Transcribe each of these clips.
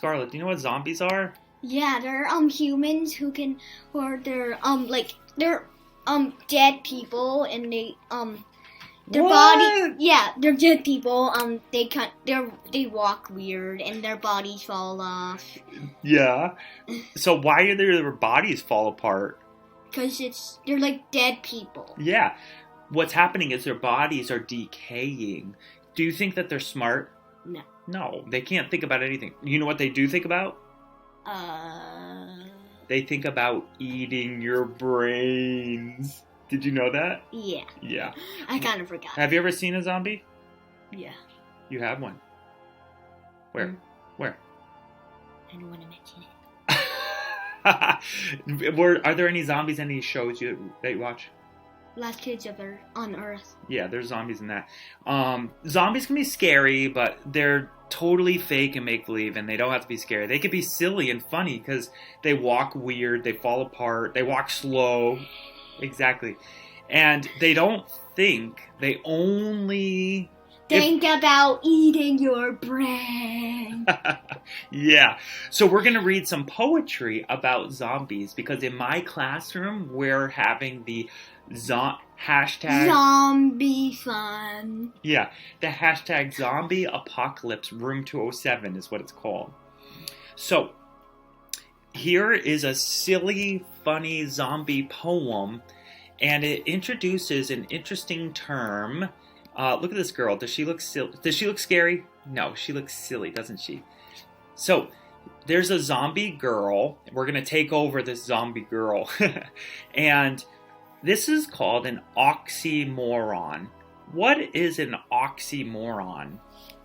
Scarlett, do you know what zombies are? Yeah, they're humans they're dead people, and their body, yeah, they're dead people. They walk weird, and their bodies fall off. Yeah. So why do their bodies fall apart? Because they're like dead people. Yeah. What's happening is their bodies are decaying. Do you think that they're smart? No. No, they can't think about anything. You know what they do think about? They think about eating your brains. Did you know that? Yeah. Yeah. I kind of forgot. Have you ever seen a zombie? Yeah. You have one. Where? Where? I don't want to mention it. Are there any zombies in any shows that you watch? Last Kids on Earth. Yeah, there's zombies in that. Zombies can be scary, but they're totally fake and make-believe, and they don't have to be scary. They could be silly and funny because they walk weird, they fall apart, they walk slow. Exactly. And they don't think, they only... Think about eating your brain. Yeah. So we're going to read some poetry about zombies because in my classroom, we're having the hashtag... Zombie fun. Yeah. The hashtag zombie apocalypse room 207 is what it's called. So here is a silly, funny zombie poem, and it introduces an interesting term. Look at this girl. Does she look silly? Does she look scary? No, she looks silly, doesn't she? So, there's a zombie girl. We're going to take over this zombie girl. And this is called an oxymoron. What is an oxymoron?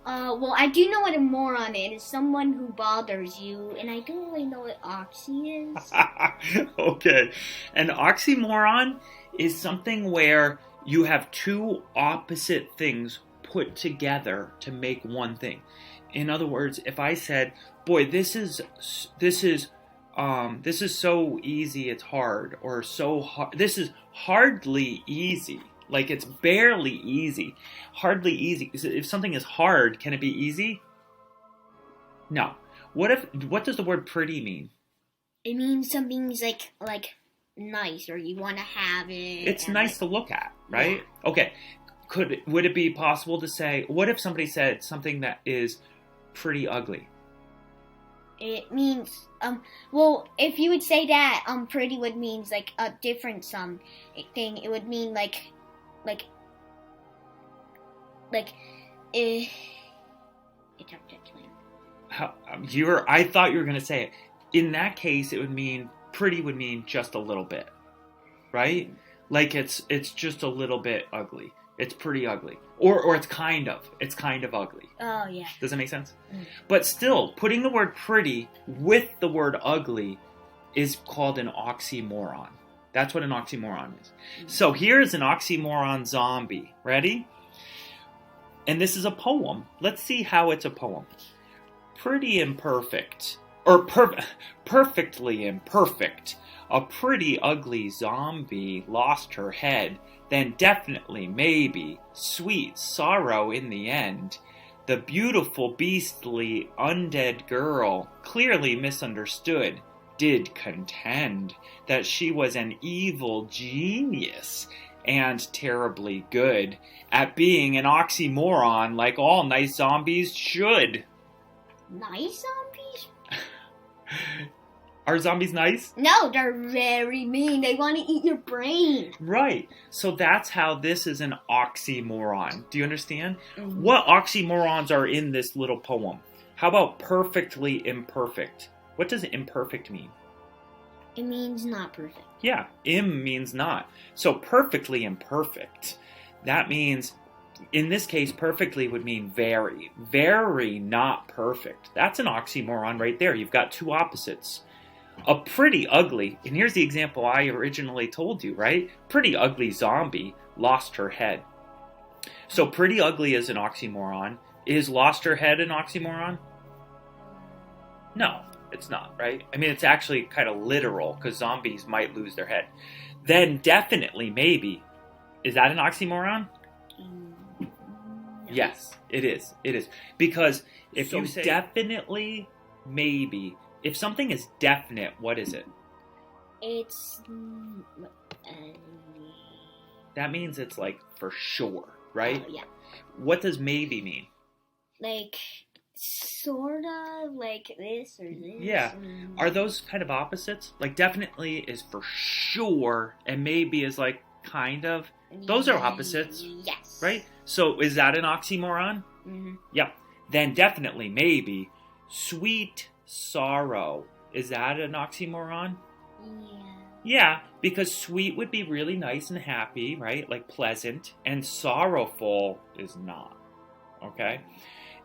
Well, I do know what a moron is. It's someone who bothers you, and I don't really know what oxy is. Okay. An oxymoron is something where you have two opposite things put together to make one thing. In other words, if I said, "Boy, this is so easy, it's hard," or "So hard, this is hardly easy," like it's barely easy, hardly easy. If something is hard, can it be easy? No. What does the word pretty mean? It means something's like nice, or you want to have it. It's nice to look at, right? Yeah. Okay. Would it be possible to say, what if somebody said something that is pretty ugly? It means well, if you would say that pretty would means like a different thing. It would mean it's hard to explain. I thought you were going to say it. In that case, it would mean pretty would mean just a little bit, right? Like it's just a little bit ugly. It's pretty ugly, or it's kind of ugly. Oh yeah. Does that make sense? But still, putting the word pretty with the word ugly is called an oxymoron. That's what an oxymoron is. So here's an oxymoron zombie. Ready? And this is a poem. Let's see how it's a poem. Pretty imperfect. Or perfectly imperfect. A pretty ugly zombie lost her head. Then definitely, maybe, sweet sorrow in the end. The beautiful, beastly, undead girl, clearly misunderstood, did contend that she was an evil genius and terribly good at being an oxymoron like all nice zombies should. Nice zombies? Are zombies nice? No, they're very mean. They want to eat your brain. Right. So that's how this is an oxymoron. Do you understand? Mm-hmm. What oxymorons are in this little poem? How about perfectly imperfect? What does imperfect mean? It means not perfect. Yeah, im means not. So perfectly imperfect. That means, in this case, perfectly would mean very, very not perfect. That's an oxymoron right there. You've got two opposites. A pretty ugly, and here's the example I originally told you, right? Pretty ugly zombie lost her head. So pretty ugly is an oxymoron. Is lost her head an oxymoron? No, it's not, right? I mean, it's actually kind of literal, because zombies might lose their head. Then definitely, maybe. Is that an oxymoron? Yes, it is. It is. Because if you say definitely, maybe. If something is definite, what is it? It's That means it's like for sure, right? yeah. What does maybe mean? Like sort of like this or this. Yeah. Are those kind of opposites? Like definitely is for sure, and maybe is like kind of. Those are opposites. Yes. Right? So is that an oxymoron? Mm-hmm. Yep. Then definitely, maybe. Sweet sorrow. Is that an oxymoron? Yeah. Yeah, because sweet would be really nice and happy, right? Like pleasant. And sorrowful is not. Okay?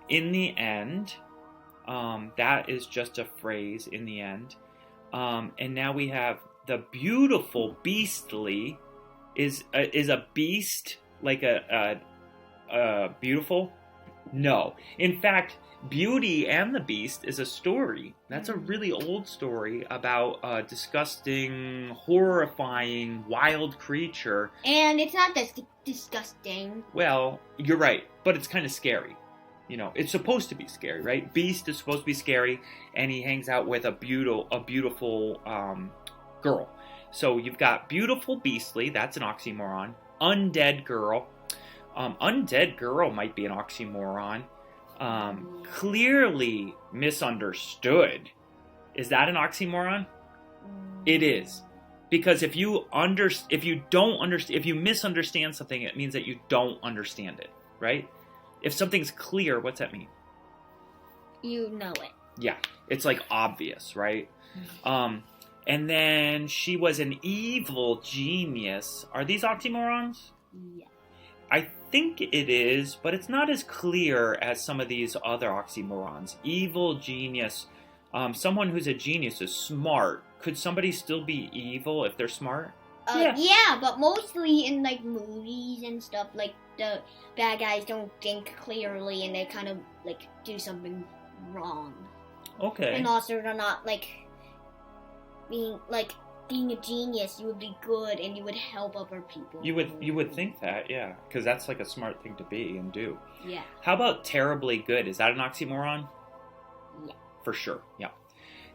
In the end, that is just a phrase, in the end. And now we have the beautiful beastly. Is a beast like a beautiful? No. In fact, Beauty and the Beast is a story. That's a really old story about a disgusting, horrifying, wild creature. And it's not that disgusting. Well, you're right, but it's kind of scary. You know, it's supposed to be scary, right? Beast is supposed to be scary, and he hangs out with a beautiful girl. So you've got beautiful beastly, that's an oxymoron. Undead girl. Undead girl might be an oxymoron. Clearly misunderstood. Is that an oxymoron? It is. Because if you misunderstand something, it means that you don't understand it, right? If something's clear, what's that mean? You know it. Yeah, it's like obvious, right? And then she was an evil genius. Are these oxymorons? Yeah. I think it is, but it's not as clear as some of these other oxymorons. Evil genius. Someone who's a genius is smart. Could somebody still be evil if they're smart? Yeah, but mostly in like movies and stuff, like the bad guys don't think clearly and they kind of like do something wrong. Okay. And also they're not like being a genius, you would be good and you would help other people. You would think that, yeah, because that's like a smart thing to be and do. Yeah. How about terribly good? Is that an oxymoron? Yeah. For sure, yeah.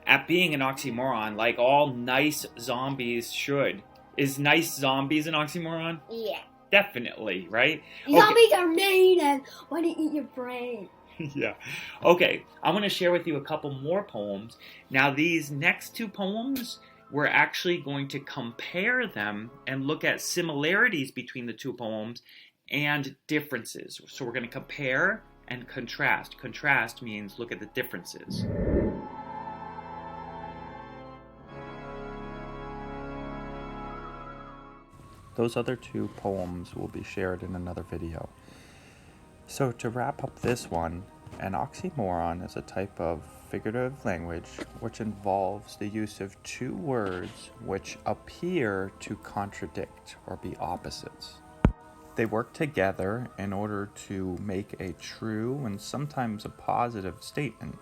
At being an oxymoron, like all nice zombies should. Is nice zombies an oxymoron? Yeah. Definitely, right? Zombies are mean and want to eat your brain. Yeah. Okay, I'm going to share with you a couple more poems. Now, these next two poems, we're actually going to compare them and look at similarities between the two poems and differences. So we're going to compare and contrast. Contrast means look at the differences. Those other two poems will be shared in another video. So to wrap up this one, an oxymoron is a type of figurative language which involves the use of two words which appear to contradict or be opposites. They work together in order to make a true and sometimes a positive statement.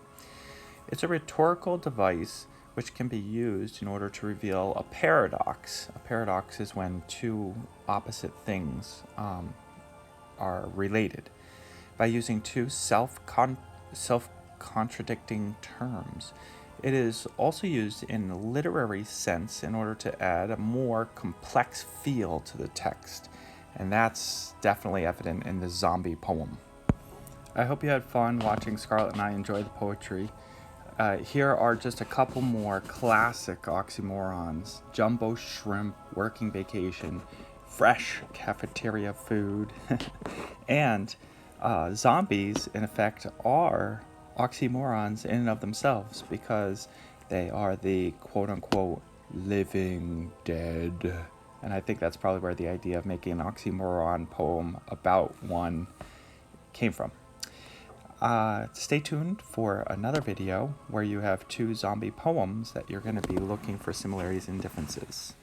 It's a rhetorical device which can be used in order to reveal a paradox. A paradox is when two opposite things are related. By using two self-contradicting terms. It is also used in a literary sense in order to add a more complex feel to the text. And that's definitely evident in the zombie poem. I hope you had fun watching Scarlett and I enjoy the poetry. Here are just a couple more classic oxymorons. Jumbo shrimp, working vacation, fresh cafeteria food, and zombies, in effect, are oxymorons in and of themselves because they are the quote-unquote living dead. And I think that's probably where the idea of making an oxymoron poem about one came from. Stay tuned for another video where you have two zombie poems that you're going to be looking for similarities and differences.